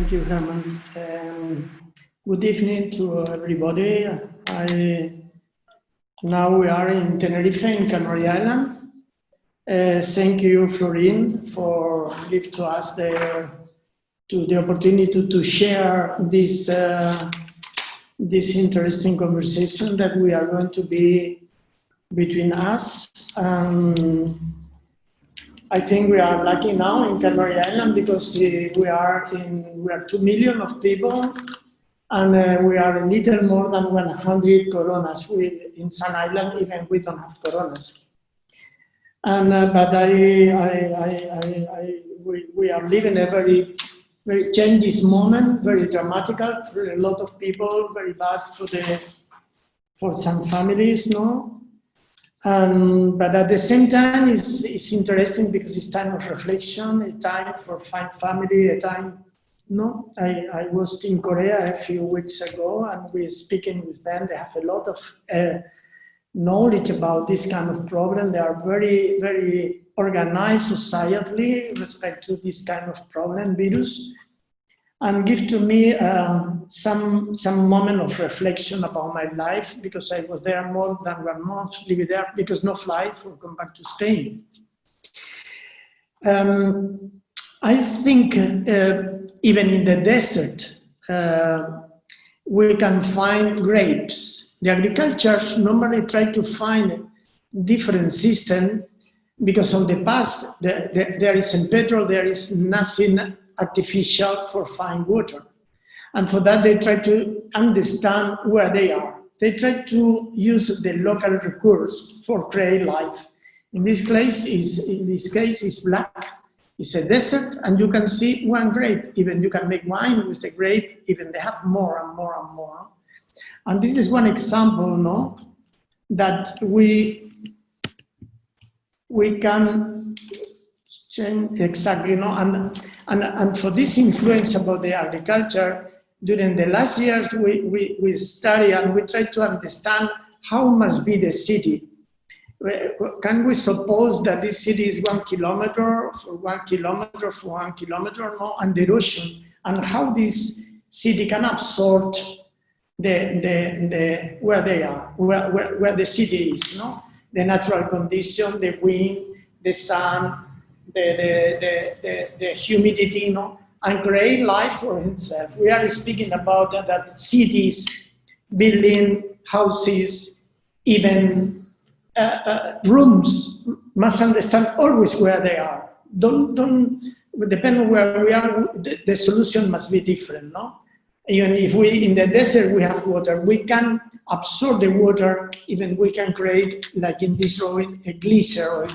Thank you, Herman. Good evening to everybody. Now we are in Tenerife, in Canary Island. Thank you, Florin, for giving to us the opportunity to share this interesting conversation that we are going to be between us. I think we are lucky now in Canary Island because we are 2 million of people, and we are a little more than 100 coronas. In some island, even we don't have coronas. And but we are living a very changes moment, very dramatical for a lot of people, very bad for some families, no. But at the same time, it's interesting because it's time of reflection, a time for find family, a time. No, I was in Korea a few weeks ago, and we're speaking with them. They have a lot of knowledge about this kind of problem. They are very, very organized societally with respect to this kind of problem, virus, and give to me some moment of reflection about my life, because I was there more than 1 month, living there because no flight for come back to Spain. I think even in the desert, we can find grapes. The agricultures normally try to find different system because on the past there isn't petrol, there is nothing artificial for find water. And for that they try to understand where they are. They try to use the local recourse for create life. In this case is black. It's a desert, and you can see one grape. Even you can make wine with the grape. Even they have more and more and more. And this is one example, no, that we can change exactly, no, and for this influence about the agriculture during the last years, we study and we try to understand how must be the city. Can we suppose that this city is 1 kilometer for 1 kilometer for 1 kilometer, no, and the ocean, and how this city can absorb where they are, where the city is, no, the natural condition, the wind, the sun, the humidity, no, and create life for himself. We are speaking about that cities, building houses, even rooms must understand always where they are. Don't depend on where we are. The solution must be different, no. Even if we in the desert we have water, we can absorb the water. Even we can create, like in this drawing, a glacier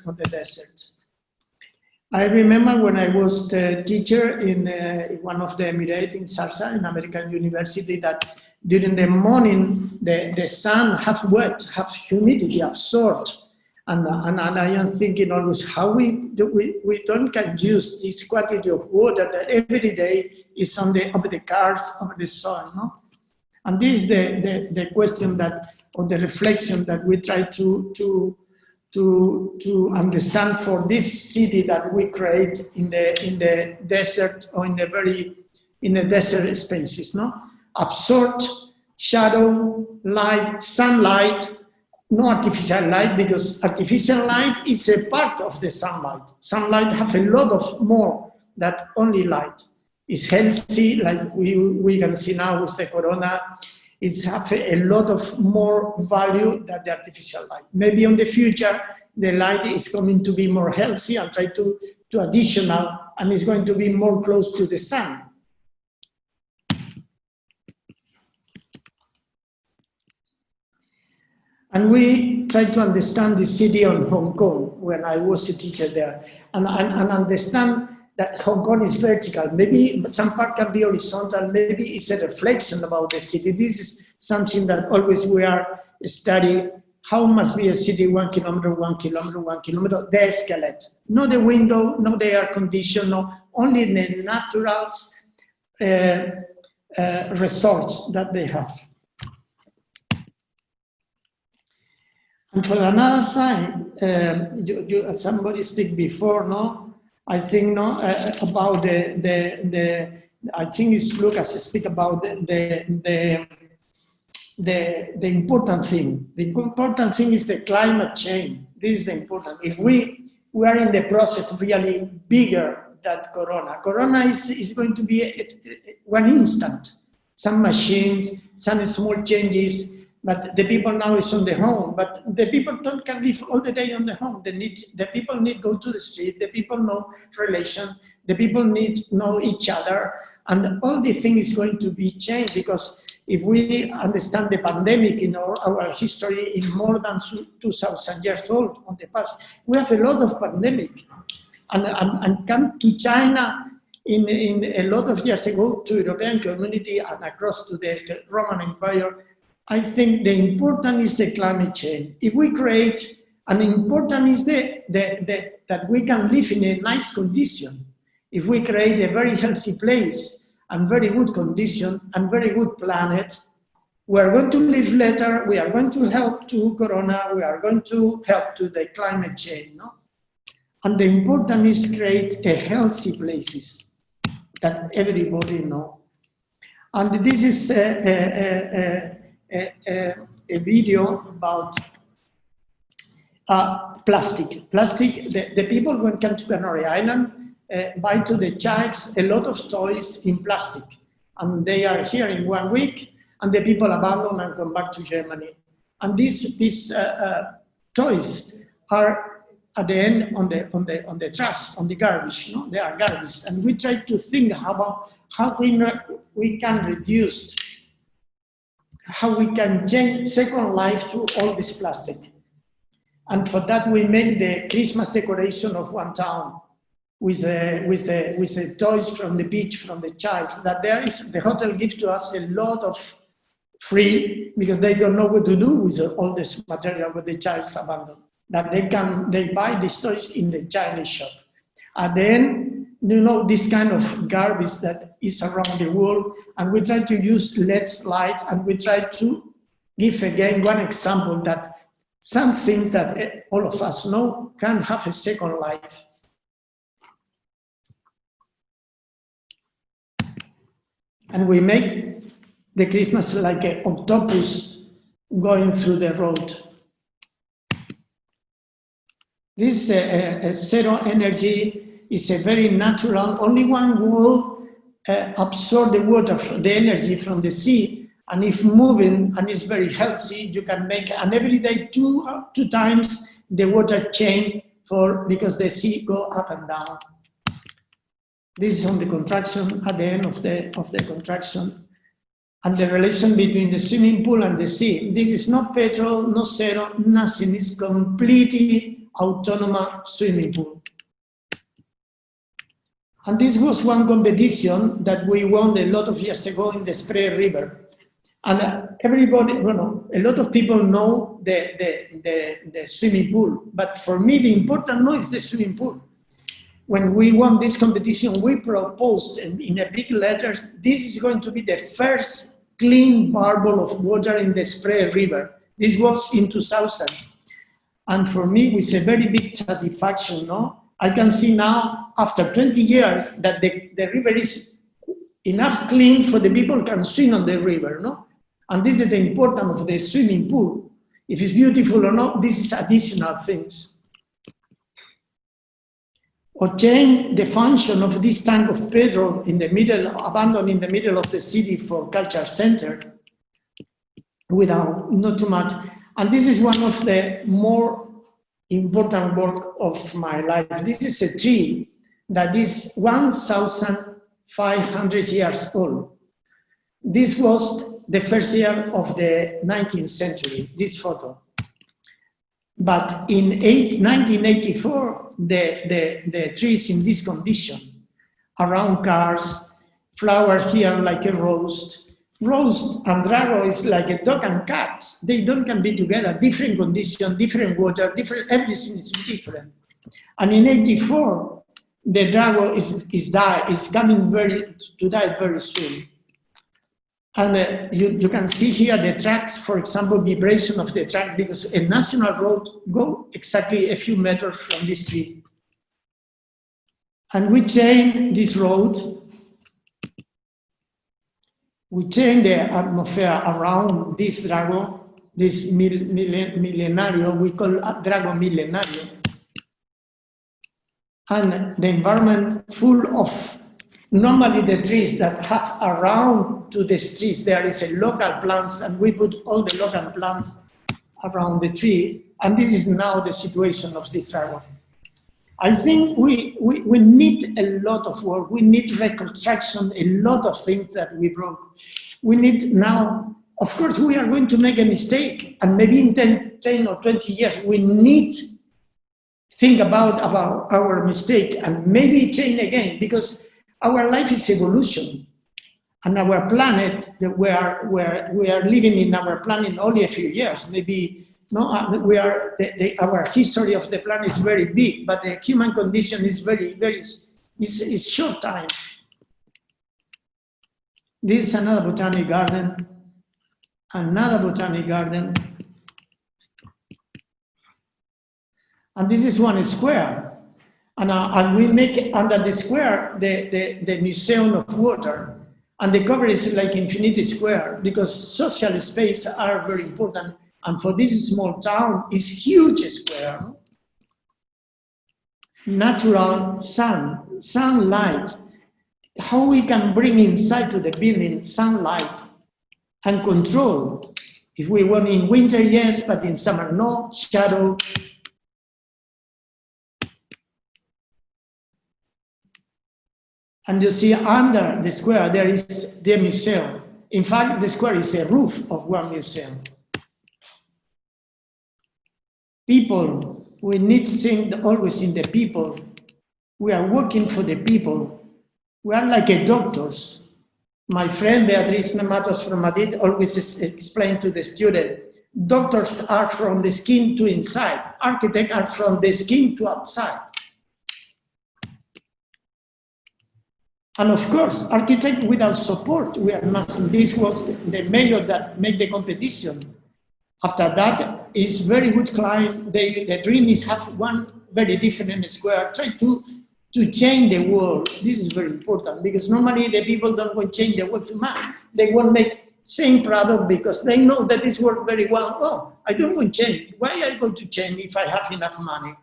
of the desert. I remember when I was the teacher in one of the Emirates in Sarsa, in American university, that during the morning the sun half wet, half humidity absorbed, and I am thinking always how we can use this quantity of water that every day is on the cars, over the soil, no? And this is the question or the reflection that we try to understand for this city that we create in the desert or in the desert spaces, no? Absorbed shadow, light, sunlight, no artificial light, because artificial light is a part of the sunlight. Sunlight have a lot of more than only light. It's healthy, like we can see now with the corona. It's have a lot of more value than the artificial light. Maybe in the future, the light is going to be more healthy and try to additional, and it's going to be more close to the sun. And we try to understand the city of Hong Kong when I was a teacher there, and understand that Hong Kong is vertical. Maybe some part can be horizontal. Maybe it's a reflection about the city. This is something that always we are studying. How must be a city 1 kilometer, 1 kilometer, 1 kilometer? The skeleton, not the window, not the air condition, no, only the natural resource that they have. And for another side, somebody speak before, no? I think, no, about the I think it's Lucas speak about the important thing. The important thing is the climate change. This is the important. If we are in the process really bigger than Corona. Corona is going to be one instant. Some machines, some small changes, but the people now is on the home. But the people can live all the day on the home. The people need go to the street. The people know relation. The people need know each other, and all the thing is going to be changed, because if we understand the pandemic in our history in more than 2,000 years old on the past, we have a lot of pandemic, and come to China in a lot of years ago to European community and across to the Roman Empire. I think the important is the climate change. If we create, and important is that we can live in a nice condition. If we create a very healthy place and very good condition and very good planet, we are going to live later, we are going to help to Corona, we are going to help to the climate change. No? And the important is create a healthy places that everybody know. And this is a video about plastic. Plastic, the people when come to Canary Island buy to the child a lot of toys in plastic. And they are here in 1 week, and the people abandon and come back to Germany. And these toys are at the end on the trash, on the garbage. No? They are garbage. And we try to think about how we can reduce, how we can change second life to all this plastic. And for that, we made the Christmas decoration of one town with the toys from the beach, from the child. That the hotel gives to us a lot of free, because they don't know what to do with all this material with the child's abandoned. That they buy these toys in the Chinese shop. And then, this kind of garbage that is around the world, and we try to use LED lights, and we try to give again one example that some things that all of us know can have a second life. And we make the Christmas like an octopus going through the road. This zero energy is a very natural, only one will absorb the water, the energy from the sea, and if moving and is very healthy, you can make, and every day two times the water change because the sea go up and down. This is on the contraction, at the end of the contraction, and the relation between the swimming pool and the sea. This is not petrol, no zero, nothing. It's completely autonomous swimming pool. And this was one competition that we won a lot of years ago in the Spree River. And everybody, a lot of people know the swimming pool, but for me the important know is the swimming pool. When we won this competition, we proposed in a big letters, this is going to be the first clean bubble of water in the Spree River. This was in 2000. And for me, with a very big satisfaction, no? I can see now, after 20 years, that the river is enough clean for the people can swim on the river, no? And this is the importance of the swimming pool. If it's beautiful or not, this is additional things. Or change the function of this tank of petrol in the middle, abandoned in the middle of the city for culture center, without not too much. And this is one of the more important work of my life. This is a tree that is 1,500 years old. This was the first year of the 19th century, this photo. But in 1984, the tree is in this condition, around cars, flowers here like a rose. Rose and drago is like a dog and cat. They don't can be together, different condition, different water, different, everything is different. And in 84, the drago is coming to die very soon. And you can see here the tracks, for example, vibration of the track, because a national road go exactly a few meters from this tree. And we change this road we change the atmosphere around this dragon, this millenario, we call dragon millenario. And the environment full of, normally the trees that have around to the trees, there is a local plants, and we put all the local plants around the tree. And this is now the situation of this dragon. I think we need a lot of work. We need reconstruction, a lot of things that we broke. We need now, of course, we are going to make a mistake, and maybe in 10 or 20 years, we need to think about our mistake and maybe change again, because our life is evolution. And our planet, we are living in our planet only a few years, maybe. No, our history of the planet is very big, but the human condition is is short time. This is another botanic garden, and this is one square, and we make under the square the museum of water, and the cover is like infinity square, because social space are very important. And for this small town, is huge square. Natural sunlight. How we can bring inside to the building sunlight and control. If we want in winter, yes, but in summer, no. Shadow. And you see under the square, there is the museum. In fact, the square is a roof of one museum. People, we need to think always in the people. We are working for the people. We are like a doctors. My friend Beatriz Matos from Madrid always explained to the student, doctors are from the skin to inside. Architects are from the skin to outside. And of course, architect without support, we are nothing. This was the mayor that made the competition. After that, is very good client. The dream is have one very different square. Try to change the world. This is very important, because normally the people don't want to change the world too much. They want to make same product because they know that this works very well. Oh, I don't want to change. Why are I going to change if I have enough money?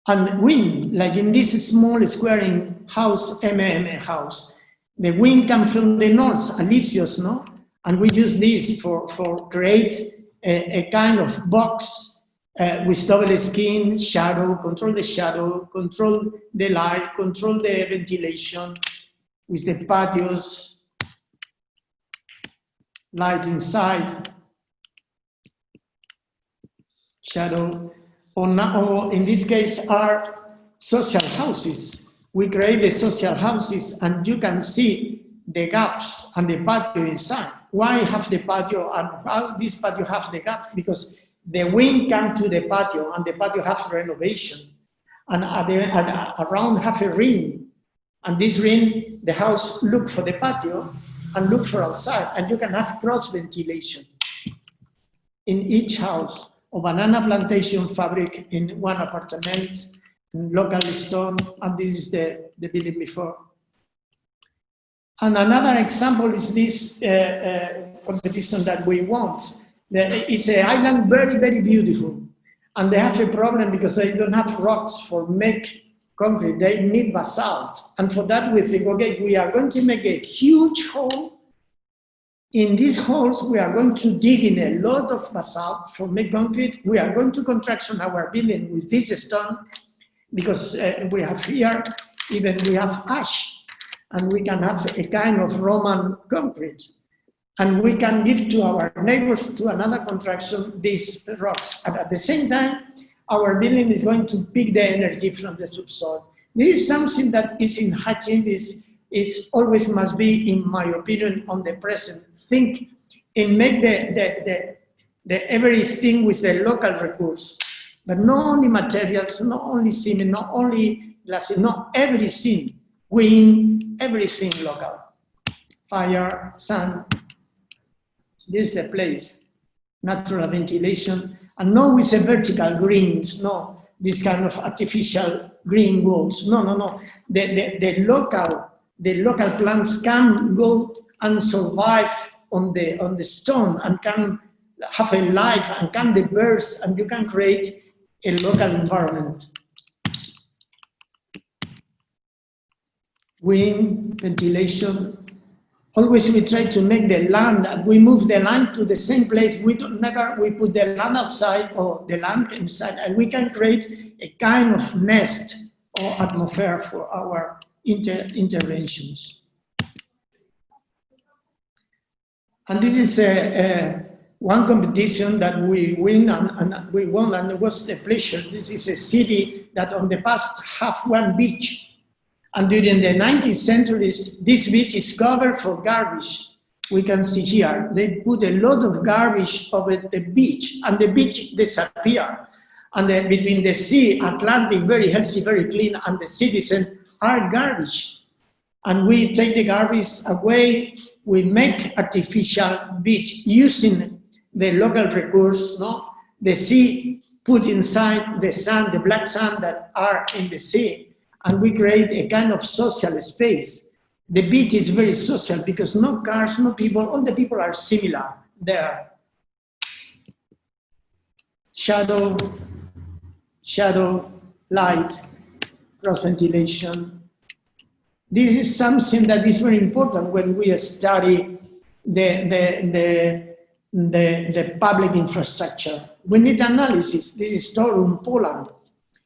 And wind, like in this small square in house, house, the wind comes from the north, Alicios, no? And we use this for create a kind of box with double skin, shadow, control the light, control the ventilation, with the patios, light inside, shadow, or in this case are social houses. We create the social houses, and you can see the gaps and the patio inside. Why have the patio, and how this patio have the gap? Because the wind comes to the patio, and the patio has renovation, and around have a ring, and this ring, the house look for the patio and look for outside, and you can have cross ventilation in each house, or banana plantation fabric in one apartment, local stone, and this is the building before. And another example is this competition that we want. It's an island very, very beautiful. And they have a problem because they don't have rocks for make concrete. They need basalt. And for that we think, okay, we are going to make a huge hole. In these holes, we are going to dig in a lot of basalt for make concrete. We are going to construction our building with this stone, because we have here, even we have ash. And we can have a kind of Roman concrete. And we can give to our neighbors, to another construction, these rocks. And at the same time, our building is going to pick the energy from the subsoil. This is something that is in hatching, is always must be, in my opinion, on the present. Think and make the everything with the local recourse. But not only materials, not only cement, not only glass, not everything. Wind, everything local. Fire, sun. This is the place. Natural ventilation. And not with the vertical greens, no. This kind of artificial green walls. No. The local the local plants can go and survive on the stone and can have a life and can diverse, and you can create a local environment. Wind, ventilation. Always we try to make the land, and we move the land to the same place. We put the land outside or the land inside, and we can create a kind of nest or atmosphere for our interventions. And this is one competition that we win and we won, and it was a pleasure. This is a city that on the past have one beach. And during the 19th centuries, this beach is covered for garbage. We can see here, they put a lot of garbage over the beach, and the beach disappeared. And between the sea, Atlantic, very healthy, very clean, and the citizens are garbage. And we take the garbage away, we make artificial beach using the local recourse, no? The sea put inside the sand, the black sand that are in the sea. And we create a kind of social space. The beach is very social because no cars, no people, all the people are similar there. Shadow, light, cross ventilation. This is something that is very important when we study the public infrastructure. We need analysis. This is Toruń, Poland.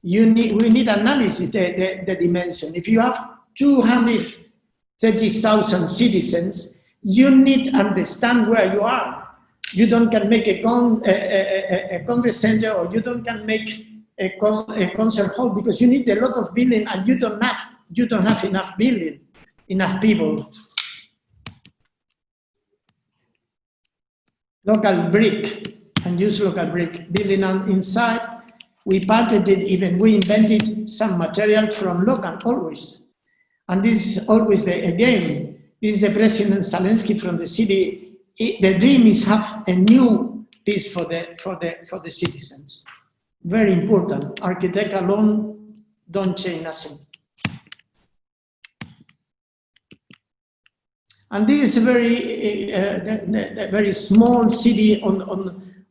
We need analysis, the dimension. If you have 230,000 citizens, you need to understand where you are. You don't can make a congress center, or you don't can make a concert hall, because you need a lot of building, and you don't have enough building, enough people. Local brick, and use local brick building inside. We patented, even we invented some material from local always. And this is always again, this is the President Zelensky from the city. The dream is have a new piece for the citizens. Very important. Architect alone don't change nothing. And this is a very small city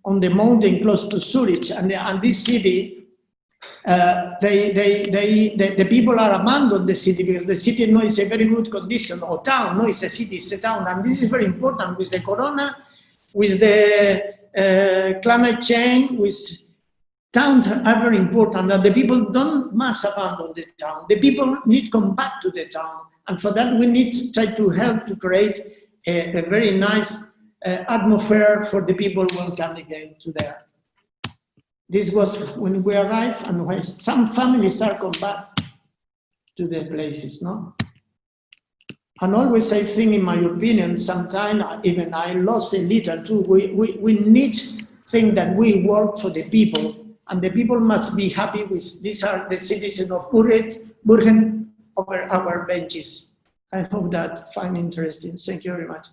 on the mountain close to Zurich, and this city, the people are abandoned the city because the city no is a very good condition, or town, no is a city, it's a town, and this is very important with the corona, with the climate change, with towns are very important, and the people must abandon the town. The people need to come back to the town, and for that we need to try to help to create a very nice atmosphere for the people who will come again to there. This was when we arrived, and when some families are come back to their places, no? And always I think, in my opinion, sometimes even I lost a little too. We need to think that we work for the people, and the people must be happy with, these are the citizens of Burgen over our benches. I hope that find interesting. Thank you very much.